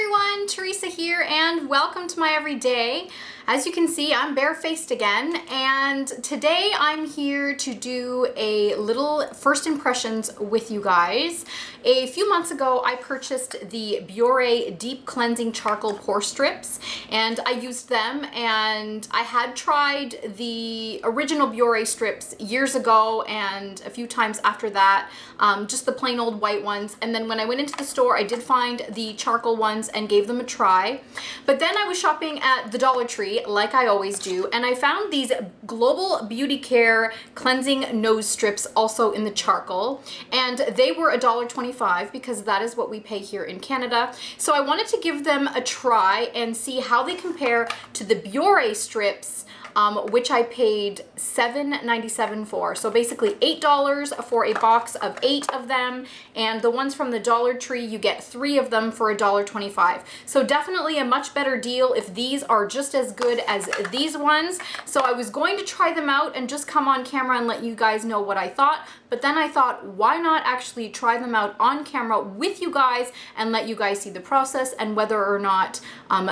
everyone, Teresa here and welcome to my everyday. As you can see, I'm barefaced again, and today I'm here to do a little first impressions with you guys. A few months ago, I purchased the Biore Deep Cleansing Charcoal Pore Strips, and I used them, and I had tried the original Biore strips years ago and a few times after that, just the plain old white ones. And then when I went into the store, I did find the charcoal ones and gave them a try. But then I was shopping at the Dollar Tree, like I always do, and I found these Global Beauty Care Cleansing Nose Strips also in the charcoal, and they were $1.25 because that is what we pay here in Canada. So I wanted to give them a try and see how they compare to the Biore strips, which I paid $7.97 for. So basically $8 for a box of 8 of them, and the ones from the Dollar Tree, you get 3 of them for $1.25. So definitely a much better deal if these are just as good as these ones. So I was going to try them out and just come on camera and let you guys know what I thought, but then I thought, why not actually try them out on camera with you guys and let you guys see the process and whether or not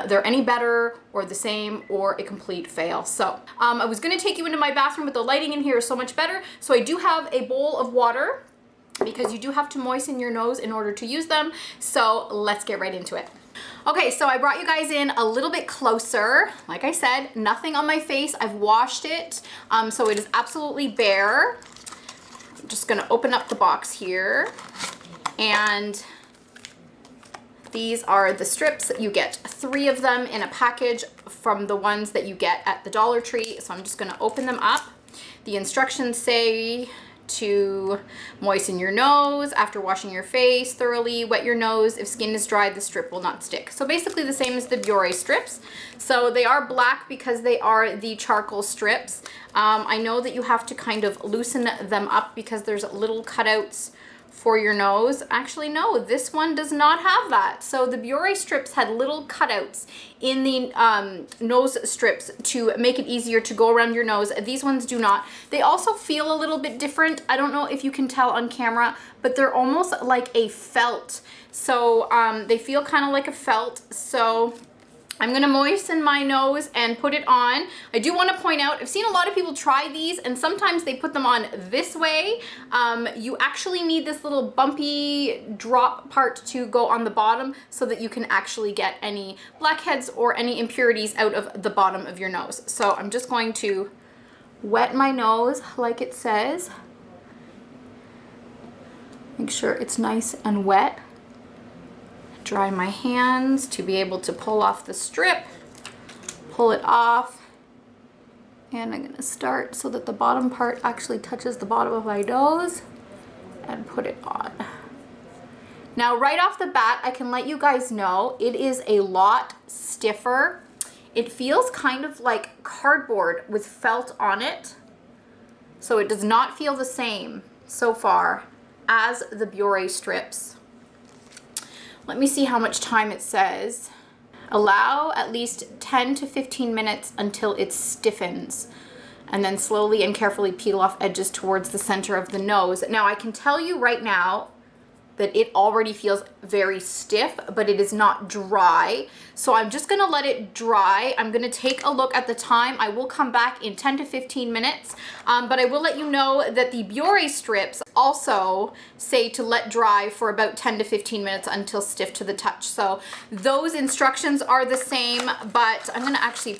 they're any better or the same or a complete fail. So I was gonna take you into my bathroom, but the lighting in here is so much better. So I do have a bowl of water because you do have to moisten your nose in order to use them. So let's get right into it. Okay, so I brought you guys in a little bit closer. Like I said, nothing on my face. I've washed it, so it is absolutely bare. I'm just gonna open up the box here, and these are the strips. You get 3 of them in a package from the ones that you get at the Dollar Tree. So I'm just gonna open them up. The instructions say to moisten your nose after washing your face thoroughly, wet your nose. If skin is dry, the strip will not stick. So basically the same as the Biore strips. So they are black because they are the charcoal strips. I know that you have to kind of loosen them up because there's little cutouts for your nose. Actually, no, this one does not have that. So the Biore strips had little cutouts in the nose strips to make it easier to go around your nose. These ones do not. They also feel a little bit different. I don't know if you can tell on camera, but they're almost like a felt. So they feel kind of like a felt. So I'm gonna moisten my nose and put it on. I do want to point out, I've seen a lot of people try these and sometimes they put them on this way. You actually need this little bumpy drop part to go on the bottom so that you can actually get any blackheads or any impurities out of the bottom of your nose. So I'm just going to wet my nose like it says. Make sure it's nice and wet. Dry my hands to be able to pull off the strip, pull it off, and I'm gonna start so that the bottom part actually touches the bottom of my nose and put it on. Now right off the bat, I can let you guys know it is a lot stiffer. It feels kind of like cardboard with felt on it, so it does not feel the same so far as the Biore strips. Let me see how much time it says. Allow at least 10 to 15 minutes until it stiffens, and then slowly and carefully peel off edges towards the center of the nose. Now I can tell you right now that it already feels very stiff, but it is not dry. So I'm just gonna let it dry. I'm gonna take a look at the time. I will come back in 10 to 15 minutes, but I will let you know that the Biore strips also say to let dry for about 10 to 15 minutes until stiff to the touch. So those instructions are the same, but I'm gonna actually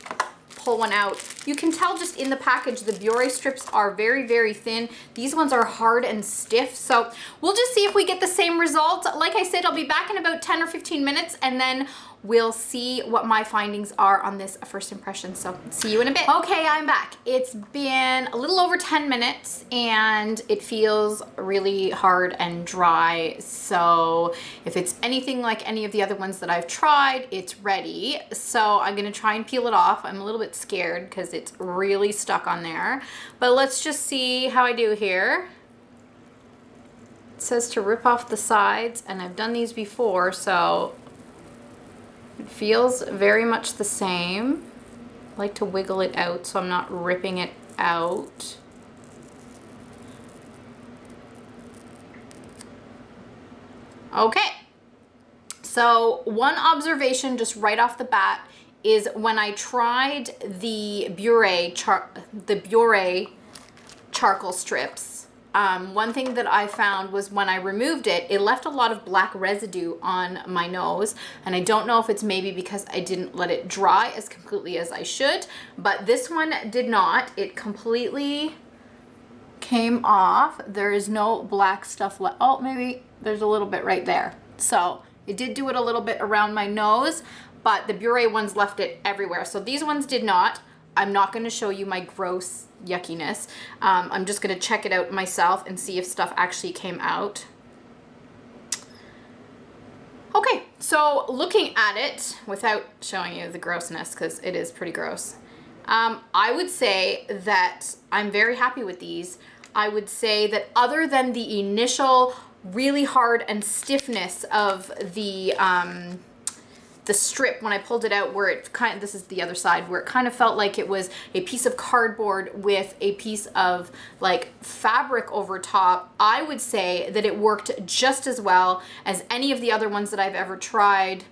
pull one out. You can tell just in the package the Biore strips are very, very thin. These ones are hard and stiff. So we'll just see if we get the same result. Like I said, I'll be back in about 10 or 15 minutes and then we'll see what my findings are on this first impression. So see you in a bit. Okay, I'm back. It's been a little over 10 minutes and it feels really hard and dry. So if it's anything like any of the other ones that I've tried, it's ready. So I'm gonna try and peel it off. I'm a little bit scared because it's really stuck on there. But let's just see how I do here. It says to rip off the sides, and I've done these before, so it feels very much the same. I like to wiggle it out so I'm not ripping it out. Okay, So one observation just right off the bat is when I tried the Bure charcoal strips, one thing that I found was when I removed it, it left a lot of black residue on my nose. And I don't know if it's maybe because I didn't let it dry as completely as I should, but this one did not. It completely came off. There is no black stuff left. Oh, maybe there's a little bit right there. So it did do it a little bit around my nose, but the Bure ones left it everywhere. So these ones did not. I'm not going to show you my gross yuckiness. I'm just going to check it out myself and see if stuff actually came out. Okay, so looking at it without showing you the grossness, because it is pretty gross, I would say that I'm very happy with these. I would say that other than the initial really hard and stiffness of the strip when I pulled it out, where it kind of, this is the other side, where it kind of felt like it was a piece of cardboard with a piece of like fabric over top, I would say that it worked just as well as any of the other ones that I've ever tried.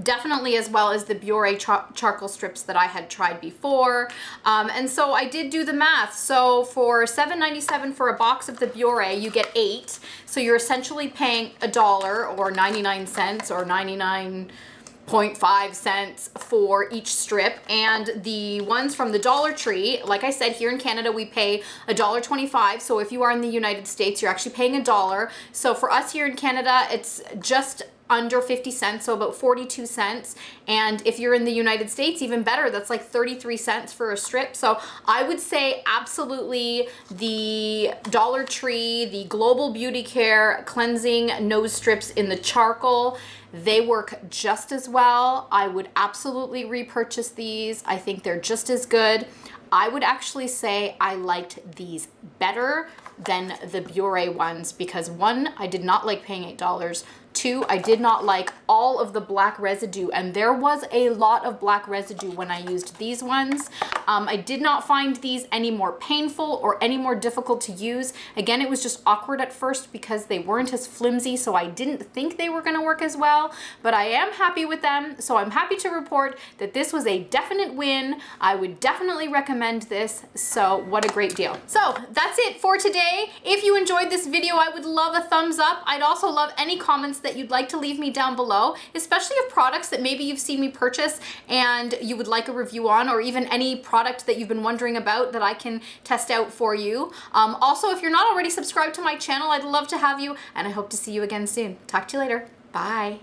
Definitely as well as the Bure charcoal strips that I had tried before. And so I did do the math. So for $7.97 for a box of the Bure, you get 8. So you're essentially paying $1 or 99 cents or 99.5 cents for each strip. And the ones from the Dollar Tree, like I said, here in Canada, we pay $1.25. So if you are in the United States, you're actually paying $1. So for us here in Canada, it's just under 50 cents, so about 42 cents. And if you're in the United States, even better, that's like 33 cents for a strip. So I would say absolutely the Dollar Tree, the Global Beauty Care cleansing nose strips in the charcoal, they work just as well. I would absolutely repurchase these. I think they're just as good. I would actually say I liked these better than the Bure ones because one, I did not like paying $8. 2, I did not like all of the black residue, and there was a lot of black residue when I used these ones. I did not find these any more painful or any more difficult to use. Again, it was just awkward at first because they weren't as flimsy, so I didn't think they were going to work as well, but I am happy with them. So I'm happy to report that this was a definite win. I would definitely recommend this. So what a great deal. So that's it for today. If you enjoyed this video, I would love a thumbs up. I'd also love any comments that you'd like to leave me down below, especially of products that maybe you've seen me purchase and you would like a review on, or even any product that you've been wondering about that I can test out for you. Also, if you're not already subscribed to my channel, I'd love to have you, and I hope to see you again soon. Talk to you later. Bye.